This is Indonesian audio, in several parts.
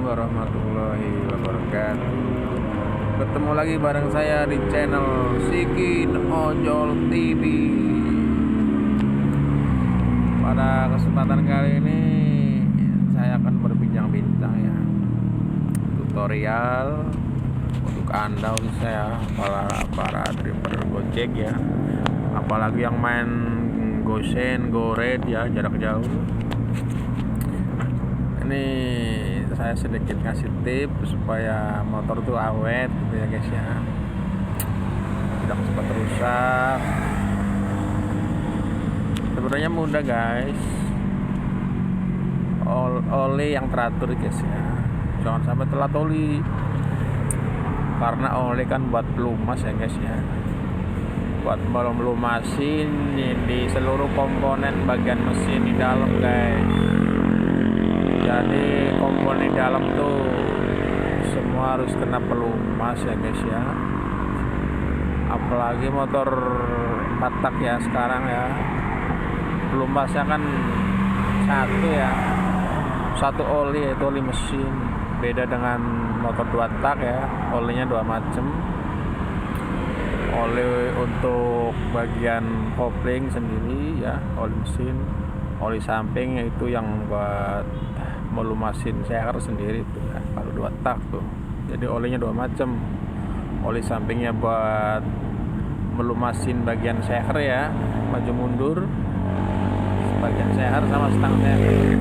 warahmatullahi wabarakatuh. Ketemu lagi bareng saya di channel Sikin Ojol TV. Pada kesempatan kali ini saya akan berbincang-bincang ya, tutorial untuk Anda khususnya ya, para driver Gojek ya, apalagi yang main GoSend, GoRed ya, jarak jauh. Ini saya sedikit kasih tips supaya motor tuh awet gitu ya guys ya, tidak cepat rusak. Sebenarnya mudah guys, oli yang teratur guys ya, jangan sampai telat oli, karena oli kan buat pelumas ya guys ya, buat melumasin di seluruh komponen bagian mesin di dalam guys. Jadi komponen di dalam tuh semua harus kena pelumas ya guys ya, apalagi motor 4 tak ya sekarang ya, pelumasnya kan satu ya, satu oli, yaitu oli mesin. Beda dengan motor 2 tak ya, olinya 2 macam. Oli untuk bagian kopling sendiri ya, oli mesin. Oli samping itu yang buat melumasin seher sendiri tuh ya, kalau 2 tak tuh. Jadi olinya 2 macam. Oli sampingnya buat melumasin bagian seher ya, maju mundur, bagian seher sama stang seher.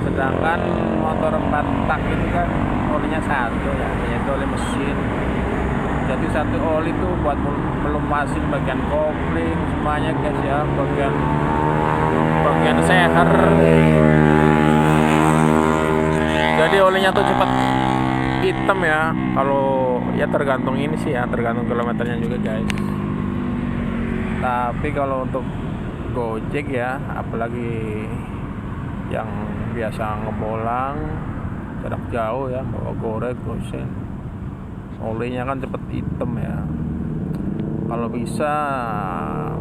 Sedangkan motor 4 tak itu kan olinya satu ya, yaitu oli mesin. Jadi satu oli tuh buat melumasin bagian kopling semuanya guys ya, bagian seher. Jadi olinya tuh cepat hitam ya, kalau ya tergantung ini sih ya, tergantung kilometernya juga guys. Tapi kalau untuk Gojek ya, apalagi yang biasa ngebolang jarak jauh ya, bawa GoRed, GoSend, olinya kan cepet hitam ya. Kalau bisa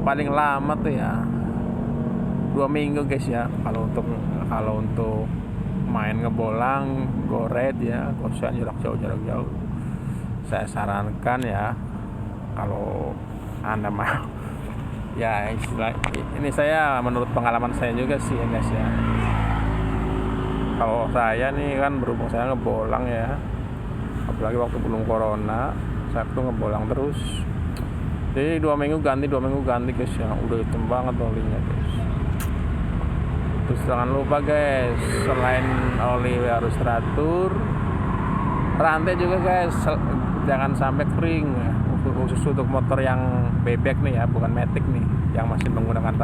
paling lama tuh ya 2 minggu guys ya, kalau untuk main ngebolang GoRed ya, GoSend jarak jauh saya sarankan ya, kalau Anda mau ya, istilah ini saya menurut pengalaman saya juga sih ya guys ya. Kalau saya nih kan berhubung saya ngebolang ya, apalagi waktu belum corona, saya tuh ngebolang terus. Jadi 2 minggu ganti guys ya, udah hitam banget olinya guys. Terus jangan lupa guys, selain oli harus teratur, rantai juga guys jangan sampai kering ya. Khusus untuk motor yang bebek nih ya, bukan matic nih, yang masih menggunakan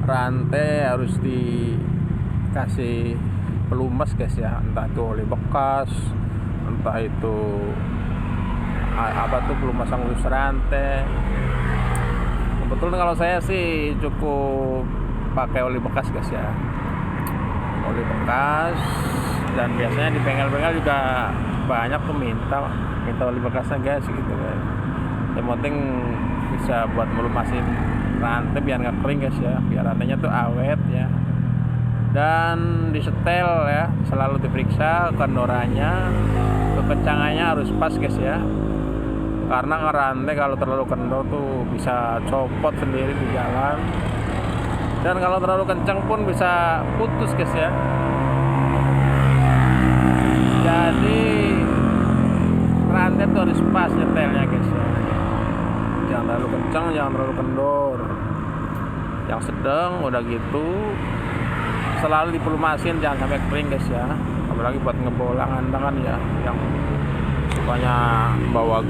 rantai harus dikasih pelumas guys ya, entah itu oli bekas, entah itu apa tuh pelumas khusus rantai. Kebetulan kalau saya sih cukup pakai oli bekas guys ya, oli bekas. Dan biasanya di bengkel-bengkel juga banyak tuh minta oli bekasnya guys gitu guys. Yang penting bisa buat melumasin rantai biar nggak kering guys ya, biar rantainya tuh awet ya. Dan disetel ya, selalu diperiksa kendoranya, kekencangannya harus pas guys ya, karena ngerantai kalau terlalu kendor tuh bisa copot sendiri di jalan, dan kalau terlalu kencang pun bisa putus guys ya. Jadi rantai tuh harus pas nyetelnya guys ya, jangan terlalu kencang, jangan terlalu kendor, yang sedang udah gitu selalu dipelumasin, jangan sampai kering guys ya. Apalagi buat ngebolang Anda kan ya, yang sukanya bawa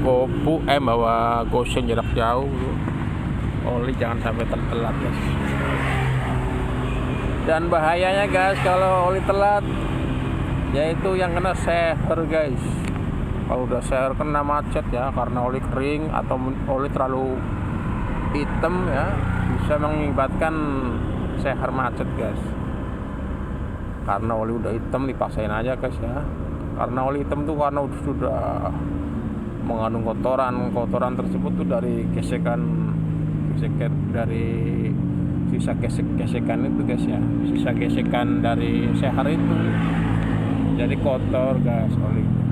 GoSend jarak jauh, oli jangan sampai telat guys. Dan bahayanya guys kalau oli telat, yaitu yang kena seher guys. Kalau udah seher kena macet ya, karena oli kering atau oli terlalu hitam ya, bisa mengakibatkan seher macet guys. Karena oli udah hitam dipaksain aja guys ya, karena oli hitam tuh karena sudah mengandung kotoran tersebut tuh dari gesekan dari sisa gesek-gesekan itu guys ya, sisa gesekan dari sehar itu, jadi kotor gas olinya.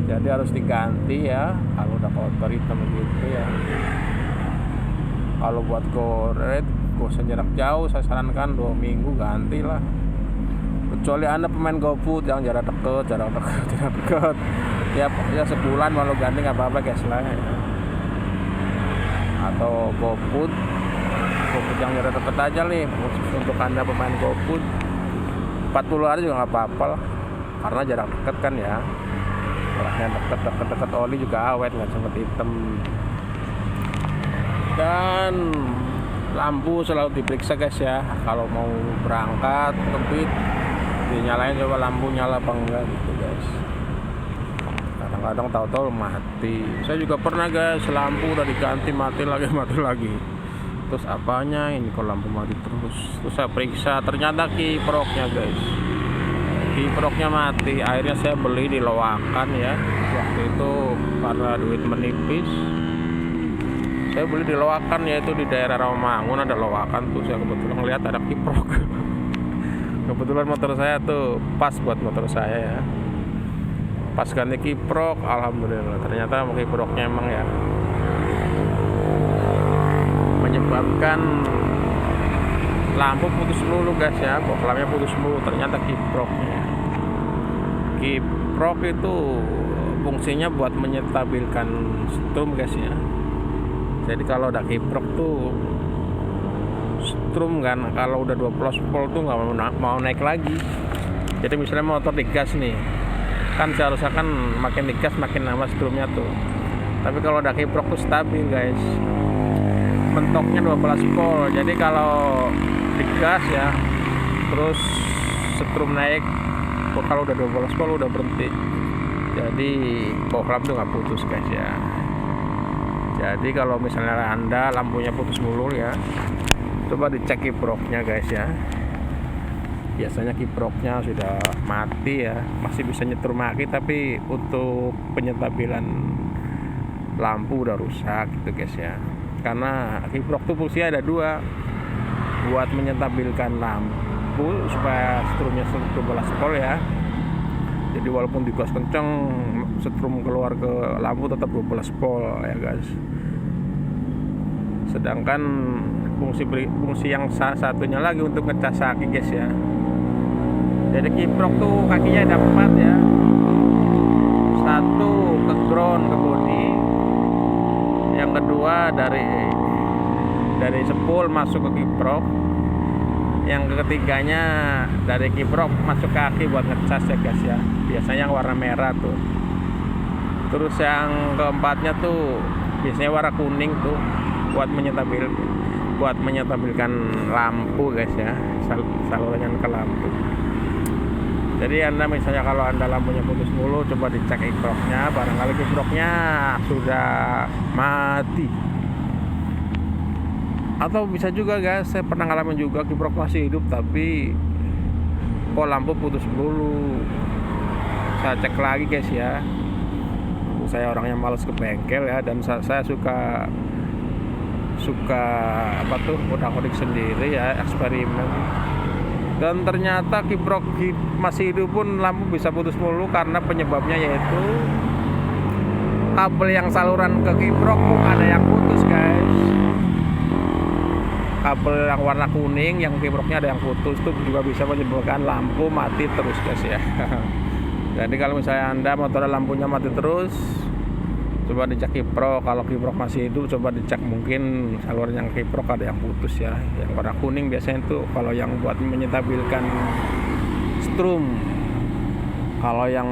Jadi harus diganti ya kalau udah kotor hitam gitu ya. Kalau buat goret jarak jauh saya sarankan 2 minggu ganti lah. Kecuali Anda pemain GoFood yang jarak dekat ya sebulan malu ganti nggak apa-apa guys lah ya. Atau GoFood yang jarak dekat aja nih untuk Anda pemain GoFood 40 hari juga nggak apa-apa lah, karena jarak dekat kan ya, jaraknya dekat oli juga awet nggak sempat hitam. Dan lampu selalu diperiksa guys ya, kalau mau berangkat kebit dinyalain, coba lampu nyala apa enggak gitu guys. Kadang-kadang tahu-tahu mati. Saya juga pernah guys, lampu udah diganti mati lagi. Terus apanya ini kok lampu mati terus? Terus saya periksa, ternyata kiproknya guys, kiproknya mati. Akhirnya saya beli di Loakan ya, waktu itu karena duit menipis. Saya beli di Loakan, yaitu di daerah Rawamangun ada Loakan tuh. Saya kebetulan ngeliat ada kiprok. Kebetulan motor saya tuh pas buat motor saya ya. Pas ganti kiprok, alhamdulillah. Ternyata kiproknya emang ya menyebabkan lampu putus melulu guys ya, bohlamnya putus melulu. Ternyata kiproknya. Kiprok itu fungsinya buat menyetabilkan strum guys ya. Jadi kalau udah kiprok tuh strum kan, kalau udah 12 volt tuh nggak mau naik lagi. Jadi misalnya motor digas nih, kan seharusnya kan makin digas makin lama strumnya tuh. Tapi kalau udah kiprok tuh stabil guys, mentoknya 12 volt. Jadi kalau digas ya, terus strum naik, kalau udah 12 volt udah berhenti. Jadi bohlam tuh nggak putus guys ya. Jadi kalau misalnya Anda lampunya putus mulu ya, coba dicek kiproknya guys ya. Biasanya kiproknya sudah mati ya, masih bisa nyetrum lagi, tapi untuk penyetabilan lampu udah rusak gitu guys ya. Karena kiprok tuh fungsinya ada 2, buat menyetabilkan lampu supaya strumnya 12 volt ya. Jadi walaupun digas kenceng, setrum keluar ke lampu tetap 12 volt ya guys. Sedangkan fungsi yang satunya lagi untuk ngecas kaki guys ya. Jadi kiprok tuh kakinya ada 4 ya. 1 ke ground, ke body. Yang kedua dari sepul masuk ke kiprok. Yang ketiganya dari kiprok masuk ke kaki buat ngecas ya guys ya. Biasanya yang warna merah tuh. Terus yang keempatnya tuh biasanya warna kuning tuh buat menyetabilkan lampu guys ya, saluran ke lampu. Jadi Anda misalnya kalau Anda lampunya putus mulu, coba dicek kiproknya, barangkali kiproknya sudah mati. Atau bisa juga guys, saya pernah ngalamin juga kiprok masih hidup tapi kok lampu putus dulu. Saya cek lagi guys ya. Saya orangnya malas ke bengkel ya, dan saya suka apa tuh udah-udah sendiri ya, eksperimen. Dan ternyata kiprok masih hidup pun lampu bisa putus mulu, karena penyebabnya yaitu kabel yang saluran ke kiprok ada yang putus guys. Kabel yang warna kuning yang kiproknya ada yang putus itu juga bisa menyebabkan lampu mati terus guys ya. Jadi kalau misalnya Anda motor lampunya mati terus, coba dicek kiprok. Kalau kiprok masih hidup, coba dicek mungkin saluran yang kiprok ada yang putus ya. Yang warna kuning biasanya itu kalau yang buat menyetabilkan strum. Kalau yang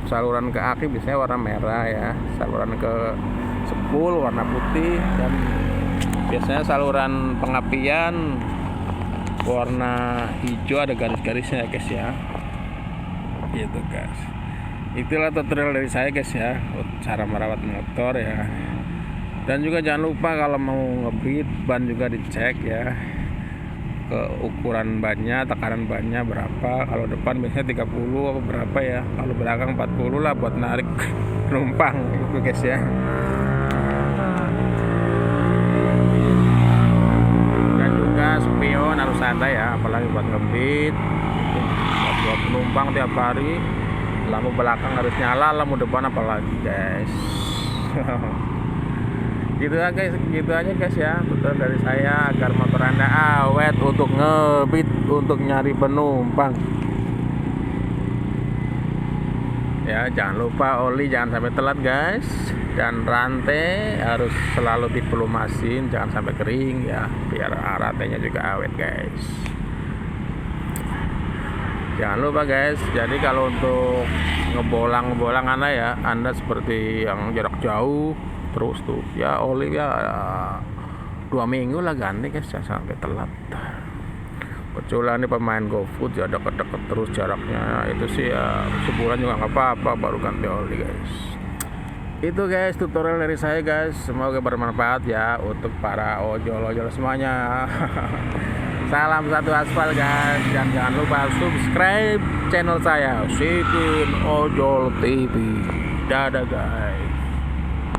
saluran ke aki biasanya warna merah ya, saluran ke sepul warna putih, dan biasanya saluran pengapian warna hijau ada garis-garisnya guys ya. Gitu guys. Itulah tutorial dari saya guys ya, cara merawat motor ya. Dan juga jangan lupa kalau mau ngebit ban juga dicek ya, ke ukuran bannya, tekanan bannya berapa. Kalau depan biasanya 30 apa berapa ya, kalau belakang 40 lah buat narik penumpang gitu guys ya. spion harus santai ya, apalagi buat ngebit, buat penumpang tiap hari. Lampu belakang harus nyala, lampu depan apalagi guys. Gitu aja guys ya, tutorial dari saya agar motor Anda awet untuk ngebit, untuk nyari penumpang. Ya, jangan lupa oli jangan sampai telat guys, dan rantai harus selalu dipelumasin, jangan sampai kering ya, biar rantainya juga awet guys. Jangan lupa guys, jadi kalau untuk ngebolang Anda seperti yang jarak jauh terus tuh ya, oli ya 2 minggu lah ganti guys, jangan sampai telat. Kecuali ini pemain GoFood ya deket-deket terus jaraknya, itu sih ya sebulan juga nggak apa-apa baru ganti oli guys. Itu guys tutorial dari saya guys, semoga bermanfaat ya untuk para ojol-ojol semuanya. Salam satu aspal guys, dan jangan lupa subscribe channel saya Sikin Ojol TV. Dadah guys.